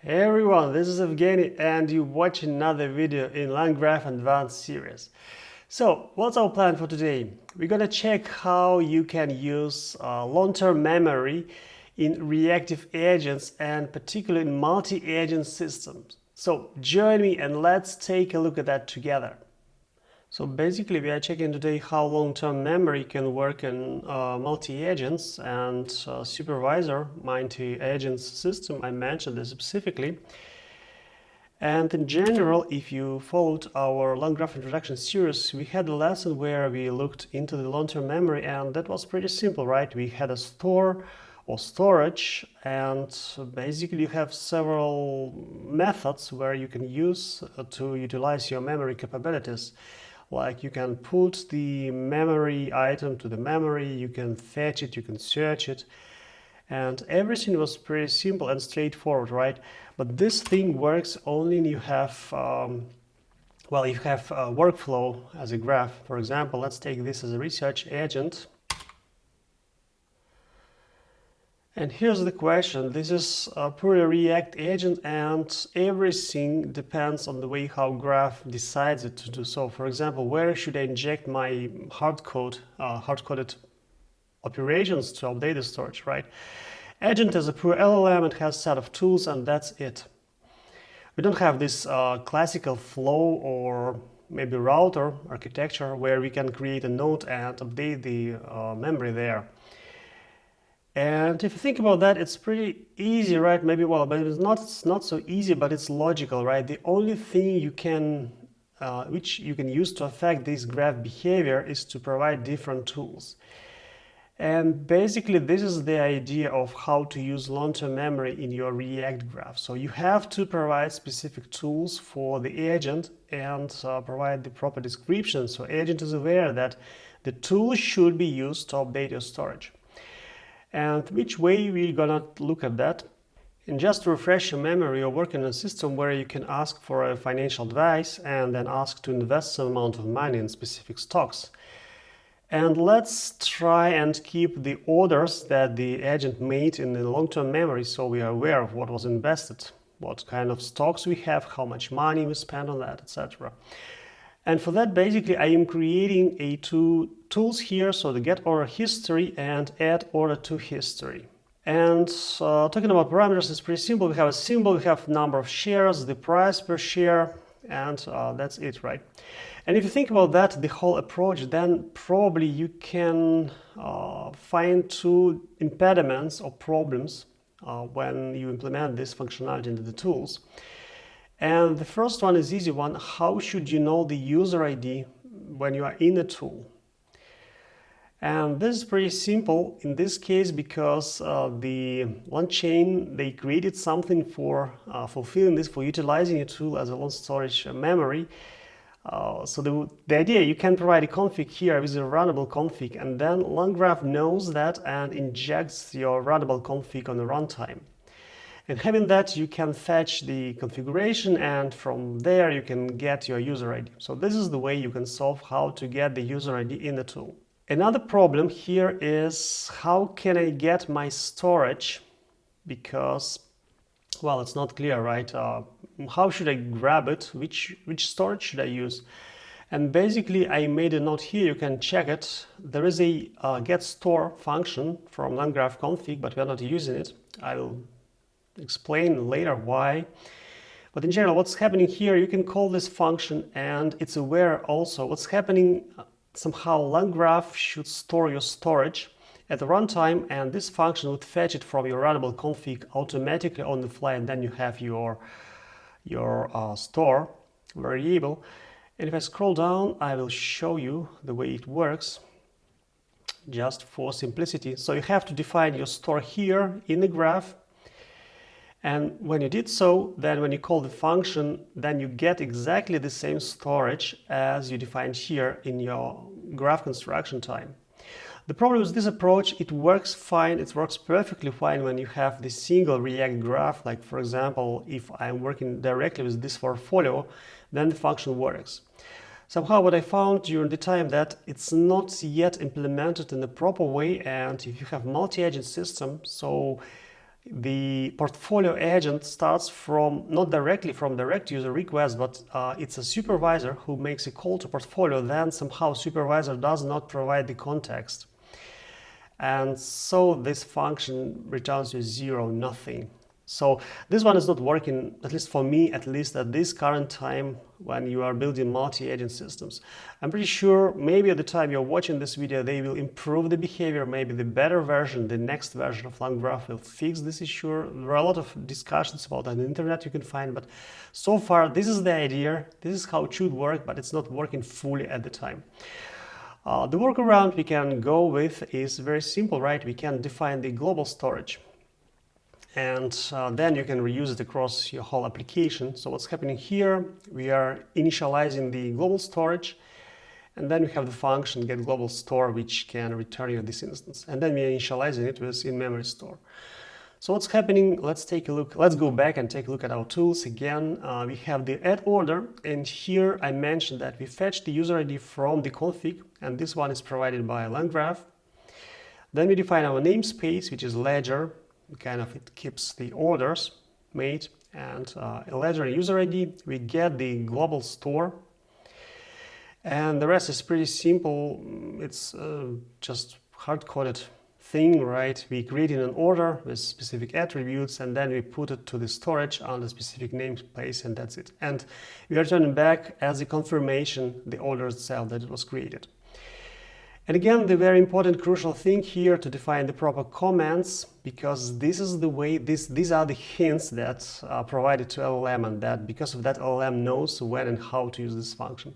Hey everyone, this is Evgeny and you watch another video in LangGraph Advanced series. So, what's our plan for today? We're gonna check how you can use long-term memory in reactive agents and particularly in multi-agent systems. So, join me and let's take a look at that together. So basically we are checking today how long-term memory can work in multi-agents and supervisor multi-agents system. I mentioned this specifically. And in general, if you followed our LangGraph introduction series, we had a lesson where we looked into the long-term memory, and that was pretty simple, right? We had a store or storage, and basically you have several methods where you can use to utilize your memory capabilities. Like you can put the memory item to the memory, you can fetch it, you can search it, and everything was pretty simple and straightforward, right? But this thing works only when you have, you have a workflow as a graph. For example, let's take this as a research agent. And here's the question. This is a pure React agent and everything depends on the way how graph decides it to do so. For example, where should I inject my hard-coded operations to update the storage, right? Agent is a pure LLM, it has a set of tools and that's it. We don't have this classical flow or maybe router architecture where we can create a node and update the memory there. And if you think about that, it's pretty easy, right? Maybe, but it's not so easy, but it's logical, right? The only thing you can, which you can use to affect this graph behavior is to provide different tools. And basically, this is the idea of how to use long-term memory in your React graph. So you have to provide specific tools for the agent and provide the proper description. So agent is aware that the tool should be used to update your storage. And which way we're gonna look at that? And just to refresh your memory, you're working on a system where you can ask for a financial advice and then ask to invest some amount of money in specific stocks. And let's try and keep the orders that the agent made in the long-term memory so we are aware of what was invested, what kind of stocks we have, how much money we spent on that, etc. And for that, basically, I am creating two tools here, so the get order history and add order to history. And talking about parameters, it's pretty simple. We have a symbol, we have number of shares, the price per share, and that's it, right? And if you think about that, the whole approach, then probably you can find two impediments or problems when you implement this functionality into the tools. And the first one is easy one. How should you know the user ID when you are in a tool? And this is pretty simple in this case because the LangChain, they created something for fulfilling this, for utilizing a tool as a long storage memory. So the idea, you can provide a config here with a runnable config, and then LangGraph knows that and injects your runnable config on the runtime. And having that, you can fetch the configuration, and from there you can get your user ID. So this is the way you can solve how to get the user ID in the tool. Another problem here is how can I get my storage? Because, well, it's not clear, right? How should I grab it? Which storage should I use? And basically, I made a note here. You can check it. There is a get store function from LangGraph config, but we are not using it. I will explain later why. But in general, what's happening here, you can call this function and it's aware also what's happening. Somehow LangGraph should store your storage at the runtime, and this function would fetch it from your runnable config automatically on the fly, and then you have your store variable. And if I scroll down, I will show you the way it works just for simplicity. So you have to define your store here in the graph. And when you did so, then when you call the function, then you get exactly the same storage as you defined here in your graph construction time. The problem with this approach, it works fine, it works perfectly fine when you have the single React graph. Like for example, if I'm working directly with this portfolio, then the function works. Somehow what I found during the time that it's not yet implemented in the proper way, and if you have multi-agent system, so The portfolio agent starts from not directly from direct user request, but it's a supervisor who makes a call to portfolio. Then somehow supervisor does not provide the context. And so this function returns you 0, nothing. So this one is not working, at least for me, at least at this current time when you are building multi-agent systems. I'm pretty sure maybe at the time you're watching this video, they will improve the behavior. Maybe the better version, the next version of LangGraph will fix this issue. There are a lot of discussions about that on the internet you can find, but so far this is the idea. This is how it should work, but it's not working fully at the time. The workaround we can go with is very simple, right? We can define the global storage. And then you can reuse it across your whole application. So what's happening here, we are initializing the global storage, and then we have the function getGlobalStore, which can return you this instance. And then we are initializing it with in-memory store. So what's happening, let's take a look. Let's go back and take a look at our tools again. We have the add order, and here I mentioned that we fetch the user ID from the config, and this one is provided by LangGraph. Then we define our namespace, which is ledger. Kind of it keeps the orders made, and a ledger user ID. We get the global store, and the rest is pretty simple. It's just hard-coded thing, right? We create an order with specific attributes, and then we put it to the storage on the specific namespace, and that's it. And we are returning back as a confirmation the order itself that it was created. And again, the very important crucial thing here to define the proper comments, because this is the way, these are the hints that are provided to LLM, and that because of that LLM knows when and how to use this function.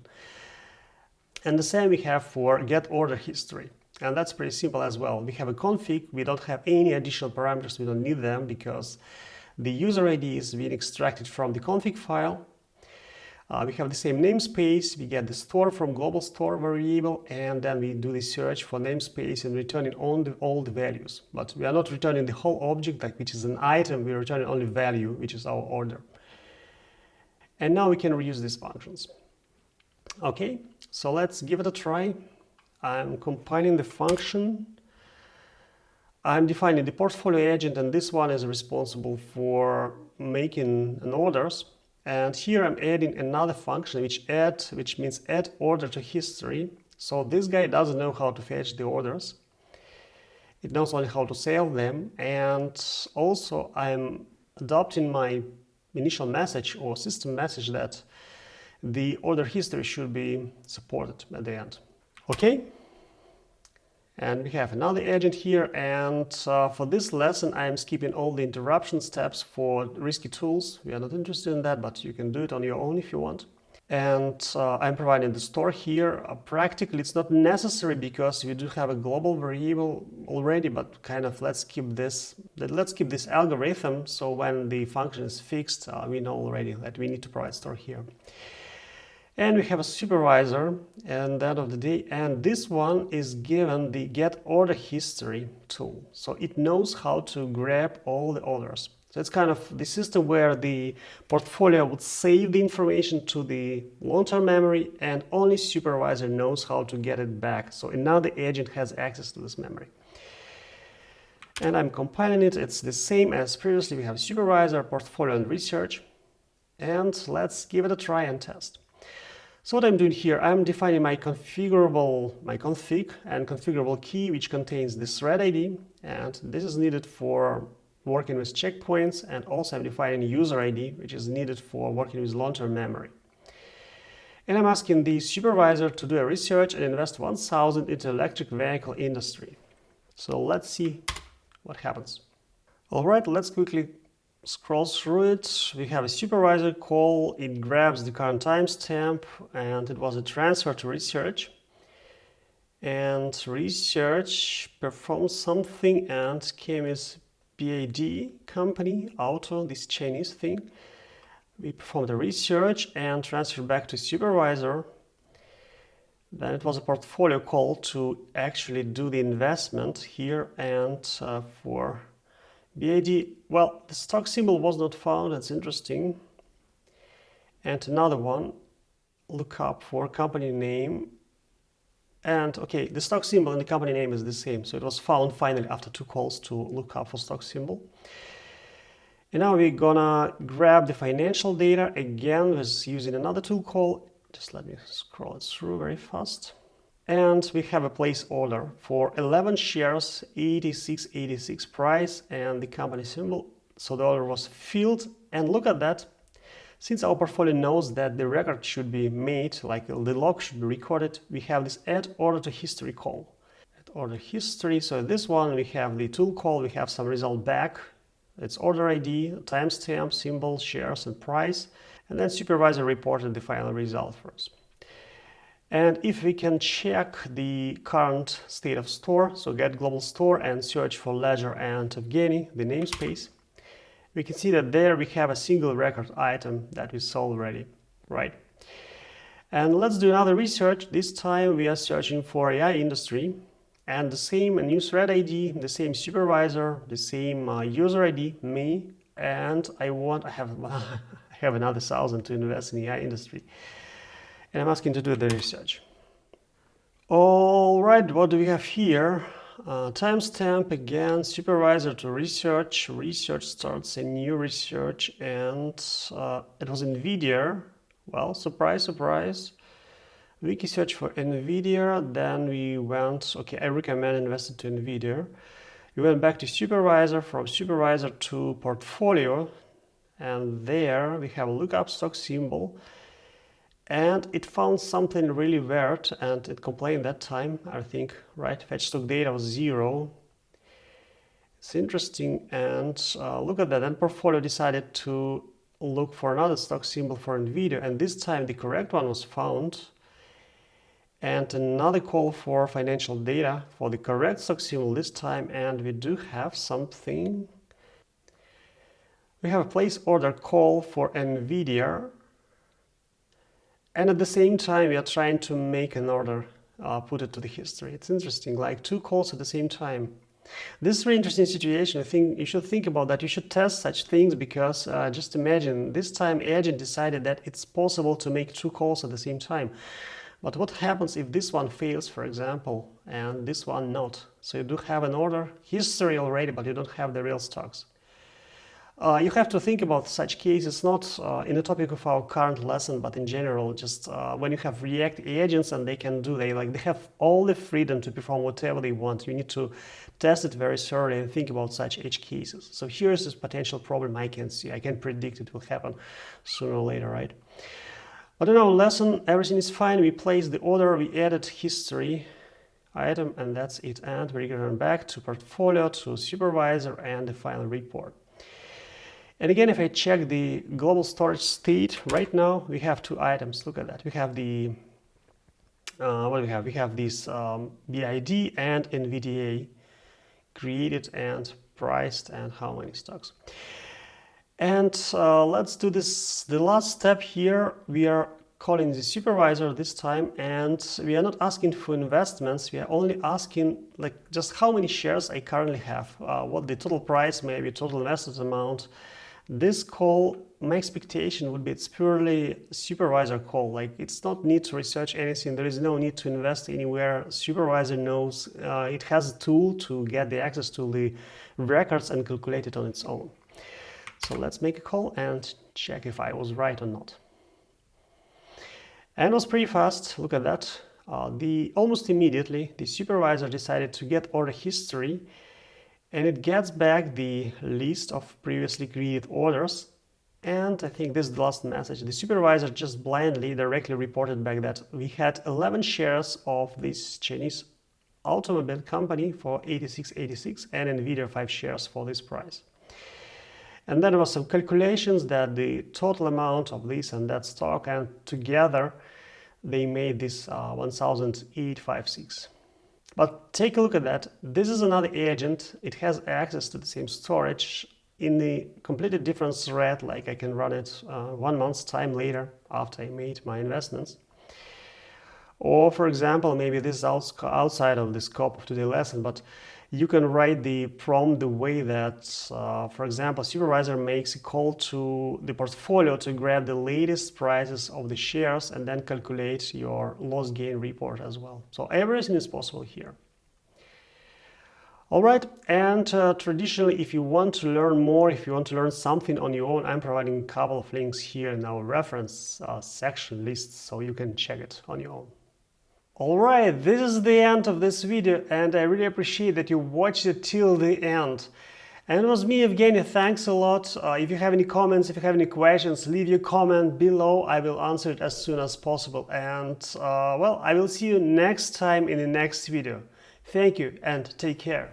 And the same we have for get order history. And that's pretty simple as well. We have a config, we don't have any additional parameters, we don't need them because the user ID is being extracted from the config file. We have the same namespace, we get the store from global store variable, and then we do the search for namespace and returning all the values. But we are not returning the whole object, like which is an item, we are returning only value, which is our order. And now we can reuse these functions. Okay, so let's give it a try. I'm compiling the function. I'm defining the portfolio agent, and this one is responsible for making an orders. And here I'm adding another function which means add order to history. So this guy doesn't know how to fetch the orders. It knows only how to save them. And also I'm adopting my initial message or system message that the order history should be supported at the end. Okay. And we have another agent here, and for this lesson I'm skipping all the interruption steps for risky tools. We are not interested in that, but you can do it on your own if you want. And I'm providing the store here. Practically it's not necessary because we do have a global variable already, but kind of let's keep this algorithm, so when the function is fixed, we know already that we need to provide store here. And we have a supervisor at the end of the day, and this one is given the get order history tool. So it knows how to grab all the orders. So it's kind of the system where the portfolio would save the information to the long-term memory, and only supervisor knows how to get it back. So now the agent has access to this memory. And I'm compiling it. It's the same as previously. We have supervisor, portfolio, and research. And let's give it a try and test. So what I'm doing here, I'm defining my config and configurable key, which contains this thread ID, and this is needed for working with checkpoints, and also I'm defining user ID, which is needed for working with long-term memory. And I'm asking the supervisor to do a research and invest 1,000 into electric vehicle industry. So let's see what happens. All right, let's quickly scroll through it. We have a supervisor call, it grabs the current timestamp, and it was a transfer to research. And research performs something and came as BAD company, auto, this Chinese thing. We performed a research and transferred back to supervisor. Then it was a portfolio call to actually do the investment here, and for BAD, well, the stock symbol was not found, that's interesting. And another one, look up for company name. And okay, the stock symbol and the company name is the same. So it was found finally after 2 calls to look up for stock symbol. And now we're gonna grab the financial data again with using another tool called, just let me scroll it through very fast. And we have a place order for 11 shares, 86.86 price and the company symbol. So the order was filled, and look at that. Since our portfolio knows that the record should be made, like the log should be recorded, we have this add order to history call. Add order history. So this one we have the tool call, we have some result back. It's order ID, timestamp, symbol, shares, and price. And then supervisor reported the final result for us. And if we can check the current state of store, so get global store and search for ledger and Evgeny, the namespace, we can see that there we have a single record item that we saw already, right? And let's do another research. This time we are searching for AI industry, and the same new thread ID, the same supervisor, the same user ID, me, and I have I have another 1,000 to invest in AI industry. And I'm asking to do the research. All right, what do we have here? Timestamp again, supervisor to research. Research starts a new research, and it was NVIDIA. Well, surprise, surprise. Wiki search for NVIDIA. Then we went, okay, I recommend investing to NVIDIA. We went back to supervisor, from supervisor to portfolio, and there we have a lookup stock symbol. And it found something really weird, and it complained that time, I think, right? Fetch stock data was 0. It's interesting, and look at that. And portfolio decided to look for another stock symbol for NVIDIA, and this time the correct one was found. And another call for financial data for the correct stock symbol this time, and we do have something. We have a place order call for NVIDIA. And at the same time, we are trying to make an order, put it to the history. It's interesting, like 2 calls at the same time. This is a very interesting situation. I think you should think about that. You should test such things, because just imagine this time agent decided that it's possible to make 2 calls at the same time. But what happens if this one fails, for example, and this one not? So you do have an order history already, but you don't have the real stocks. You have to think about such cases, not in the topic of our current lesson, but in general, just when you have React agents and they have all the freedom to perform whatever they want. You need to test it very thoroughly and think about such edge cases. So here's this potential problem I can see. I can predict it will happen sooner or later, right? But in our lesson, everything is fine. We placed the order, we added history item, and that's it. And we return back to portfolio, to supervisor, and the final report. And again, if I check the global storage state, right now we have 2 items. Look at that. We have the, what do we have? We have this BID and NVDA created and priced, and how many stocks. And let's do this. The last step here, we are calling the supervisor this time, and we are not asking for investments. We are only asking like just how many shares I currently have, what the total price, maybe total invested amount. This call, my expectation would be it's purely supervisor call. Like it's not need to research anything. There is no need to invest anywhere. Supervisor knows it has a tool to get the access to the records and calculate it on its own. So let's make a call and check if I was right or not. And it was pretty fast. Look at that. Almost immediately, the supervisor decided to get order history, and it gets back the list of previously created orders. And I think this is the last message. The supervisor just blindly directly reported back that we had 11 shares of this Chinese automobile company for 86.86 and NVIDIA 5 shares for this price. And then there was some calculations that the total amount of this and that stock, and together they made this 1,856. But take a look at that. This is another agent. It has access to the same storage in the completely different thread. Like I can run it 1 month's time later after I made my investments. Or for example, maybe this is outside of the scope of today's lesson, but you can write the prompt the way that, for example, supervisor makes a call to the portfolio to grab the latest prices of the shares and then calculate your loss gain report as well. So everything is possible here. All right, and traditionally, if you want to learn more, if you want to learn something on your own, I'm providing a couple of links here in our reference section list, so you can check it on your own. All right, this is the end of this video, and I really appreciate that you watched it till the end. And it was me, Evgeny. Thanks a lot. If you have any comments, if you have any questions, leave your comment below. I will answer it as soon as possible. And well, I will see you next time in the next video. Thank you and take care.